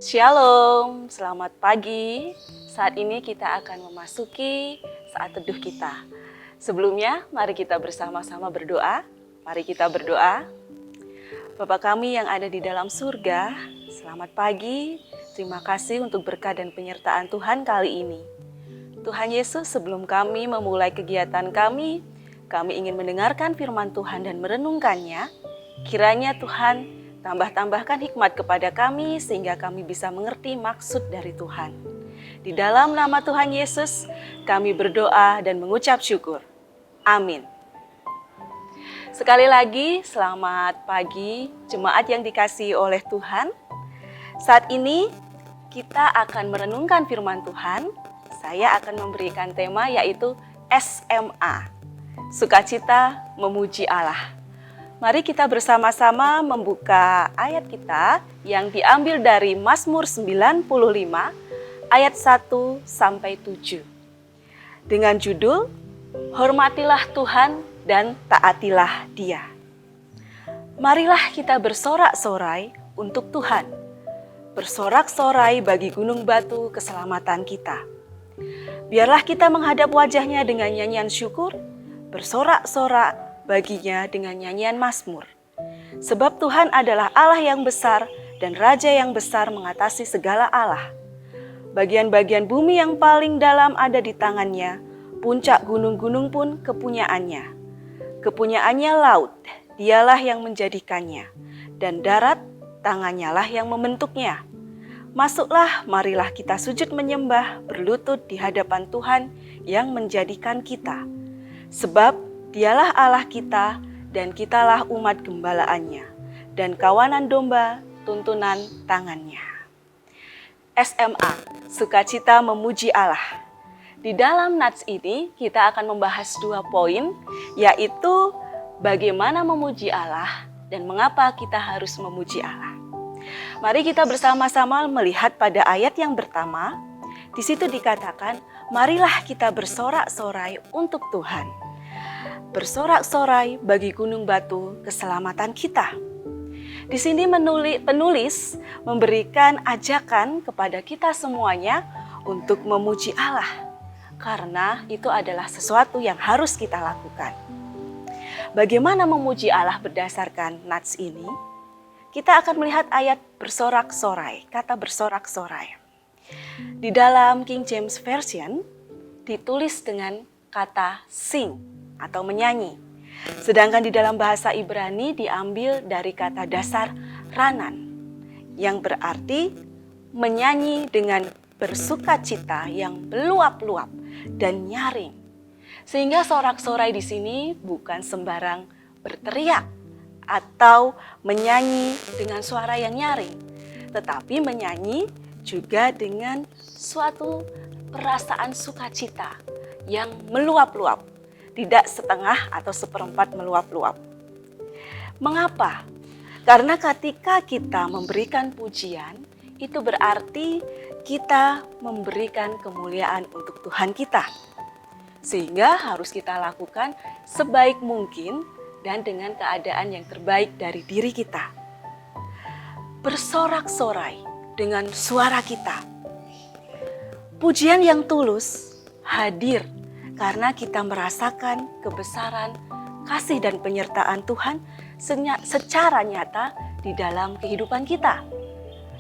Shalom, selamat pagi. Saat ini kita akan memasuki saat teduh kita. Sebelumnya, mari kita bersama-sama berdoa. Mari kita berdoa. Bapa kami yang ada di dalam surga, selamat pagi. Terima kasih untuk berkat dan penyertaan Tuhan kali ini. Tuhan Yesus, sebelum kami memulai kegiatan kami ingin mendengarkan firman Tuhan dan merenungkannya. Kiranya Tuhan tambah-tambahkan hikmat kepada kami sehingga kami bisa mengerti maksud dari Tuhan. Di dalam nama Tuhan Yesus, kami berdoa dan mengucap syukur. Amin. Sekali lagi, selamat pagi jemaat yang dikasihi oleh Tuhan. Saat ini kita akan merenungkan firman Tuhan. Saya akan memberikan tema yaitu SMA, sukacita memuji Allah. Mari kita bersama-sama membuka ayat kita yang diambil dari Mazmur 95 ayat 1 sampai 7. Dengan judul, Hormatilah Tuhan dan taatilah Dia. Marilah kita bersorak-sorai untuk Tuhan. Bersorak-sorai bagi gunung batu keselamatan kita. Biarlah kita menghadap wajah-Nya dengan nyanyian syukur, bersorak-sorak baginya dengan nyanyian mazmur. Sebab Tuhan adalah Allah yang besar dan Raja yang besar mengatasi segala Allah. Bagian-bagian bumi yang paling dalam ada di tangannya, puncak gunung-gunung pun kepunyaannya. Kepunyaannya laut, dialah yang menjadikannya, dan darat, tangannya lah yang membentuknya. Masuklah, marilah kita sujud menyembah, berlutut di hadapan Tuhan yang menjadikan kita. Sebab Dialah Allah kita dan kitalah umat gembalaannya dan kawanan domba tuntunan tangannya. SMA, sukacita memuji Allah. Di dalam nats ini kita akan membahas 2 poin, yaitu bagaimana memuji Allah dan mengapa kita harus memuji Allah. Mari kita bersama-sama melihat pada ayat yang pertama. Di situ dikatakan, marilah kita bersorak-sorai untuk Tuhan. Bersorak-sorai bagi gunung batu keselamatan kita. Di sini penulis memberikan ajakan kepada kita semuanya untuk memuji Allah, karena itu adalah sesuatu yang harus kita lakukan. Bagaimana memuji Allah berdasarkan nats ini? Kita akan melihat ayat bersorak-sorai, kata bersorak-sorai. Di dalam King James Version ditulis dengan kata sing atau menyanyi. Sedangkan di dalam bahasa Ibrani diambil dari kata dasar ranan, yang berarti menyanyi dengan bersukacita yang meluap-luap dan nyaring. Sehingga sorak-sorai di sini bukan sembarang berteriak atau menyanyi dengan suara yang nyaring, tetapi menyanyi juga dengan suatu perasaan sukacita yang meluap-luap. Tidak setengah atau seperempat meluap-luap. Mengapa? Karena ketika kita memberikan pujian, itu berarti kita memberikan kemuliaan untuk Tuhan kita. Sehingga harus kita lakukan sebaik mungkin dan dengan keadaan yang terbaik dari diri kita. Bersorak-sorai dengan suara kita. Pujian yang tulus hadir karena kita merasakan kebesaran, kasih dan penyertaan Tuhan secara nyata di dalam kehidupan kita.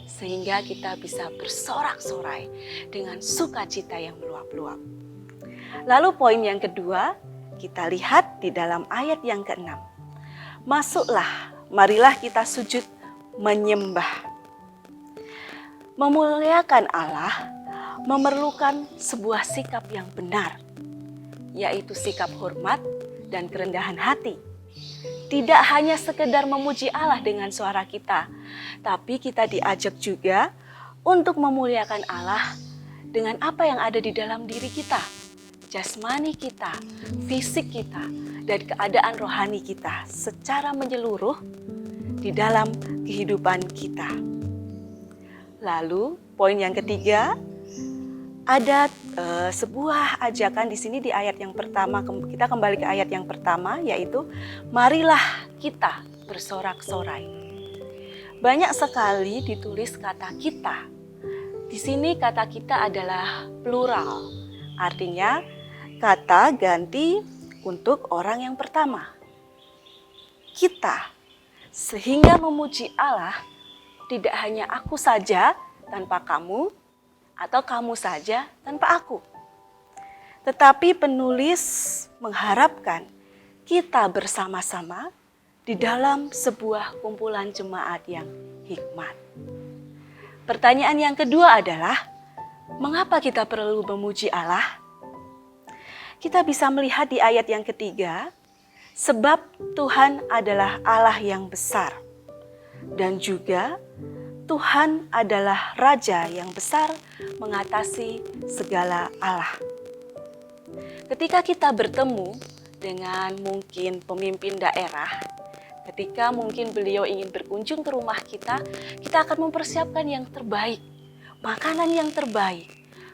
Sehingga kita bisa bersorak-sorai dengan sukacita yang meluap-luap. Lalu poin yang kedua, kita lihat di dalam ayat yang ke-6. Masuklah, marilah kita sujud menyembah. Memuliakan Allah memerlukan sebuah sikap yang benar, yaitu sikap hormat dan kerendahan hati. Tidak hanya sekedar memuji Allah dengan suara kita, tapi kita diajak juga untuk memuliakan Allah dengan apa yang ada di dalam diri kita, jasmani kita, fisik kita, dan keadaan rohani kita secara menyeluruh di dalam kehidupan kita. Lalu, poin yang ketiga, ada sebuah ajakan di sini di ayat yang pertama. Kita kembali ke ayat yang pertama, yaitu marilah kita bersorak-sorai. banyak sekali ditulis kata kita. Di sini kata kita adalah plural, artinya kata ganti untuk orang yang pertama. Kita, sehingga memuji Allah tidak hanya aku saja tanpa kamu, atau kamu saja tanpa aku. Tetapi penulis mengharapkan kita bersama-sama di dalam sebuah kumpulan jemaat yang hikmat. Pertanyaan yang kedua adalah, mengapa kita perlu memuji Allah? Kita bisa melihat di ayat yang ketiga, sebab Tuhan adalah Allah yang besar. Dan juga Tuhan adalah Raja yang besar mengatasi segala Allah. Ketika kita bertemu dengan mungkin pemimpin daerah, ketika mungkin beliau ingin berkunjung ke rumah kita akan mempersiapkan yang terbaik, makanan yang terbaik,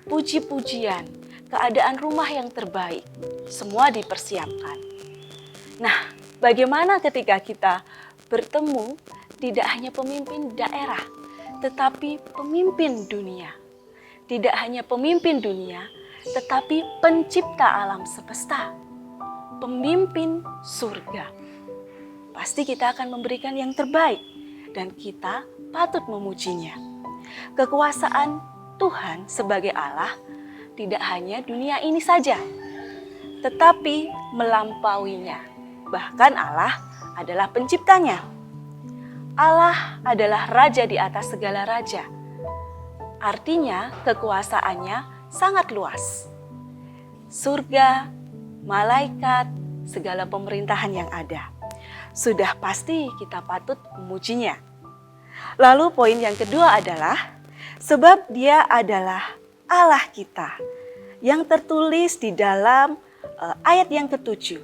puji-pujian, keadaan rumah yang terbaik, semua dipersiapkan. Nah, bagaimana ketika kita bertemu tidak hanya pemimpin daerah, tetapi pemimpin dunia. Tidak hanya pemimpin dunia, tetapi pencipta alam semesta, pemimpin surga. Pasti kita akan memberikan yang terbaik dan kita patut memujinya. Kekuasaan Tuhan sebagai Allah tidak hanya dunia ini saja, tetapi melampauinya. Bahkan Allah adalah penciptanya. Allah adalah Raja di atas segala raja. Artinya kekuasaannya sangat luas. Surga, malaikat, segala pemerintahan yang ada. Sudah pasti kita patut memujinya. Lalu poin yang kedua adalah, sebab Dia adalah Allah kita, yang tertulis di dalam ayat yang ke-7.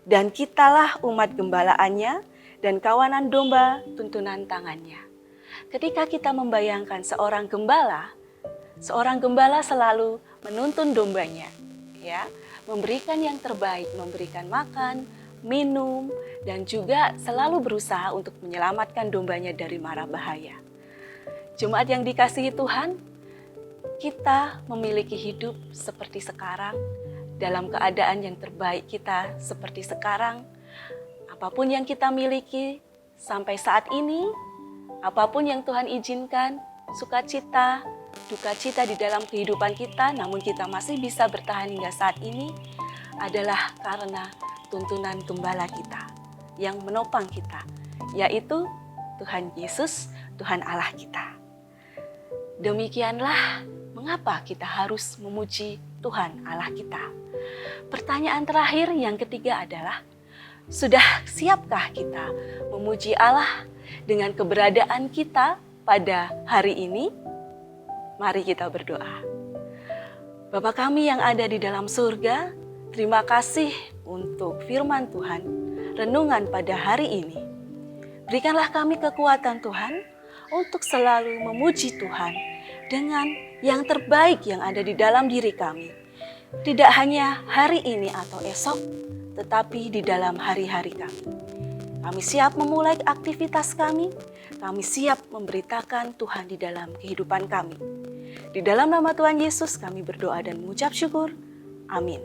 Dan kitalah umat gembalaannya dan kawanan domba tuntunan tangannya. Ketika kita membayangkan seorang gembala selalu menuntun dombanya, ya, memberikan yang terbaik, memberikan makan, minum, dan juga selalu berusaha untuk menyelamatkan dombanya dari mara bahaya. Jemaat yang dikasihi Tuhan, kita memiliki hidup seperti sekarang, dalam keadaan yang terbaik kita seperti sekarang. Apapun yang kita miliki sampai saat ini, apapun yang Tuhan izinkan, sukacita, dukacita di dalam kehidupan kita, namun kita masih bisa bertahan hingga saat ini, adalah karena tuntunan gembala kita yang menopang kita, yaitu Tuhan Yesus, Tuhan Allah kita. Demikianlah mengapa kita harus memuji Tuhan Allah kita. Pertanyaan terakhir yang ketiga adalah, sudah siapkah kita memuji Allah dengan keberadaan kita pada hari ini? Mari kita berdoa. Bapa kami yang ada di dalam surga, terima kasih untuk firman Tuhan, renungan pada hari ini. Berikanlah kami kekuatan Tuhan untuk selalu memuji Tuhan dengan yang terbaik yang ada di dalam diri kami. Tidak hanya hari ini atau esok, tetapi di dalam hari-hari kami. Kami siap memulai aktivitas kami siap memberitakan Tuhan di dalam kehidupan kami. Di dalam nama Tuhan Yesus kami berdoa dan mengucap syukur. Amin.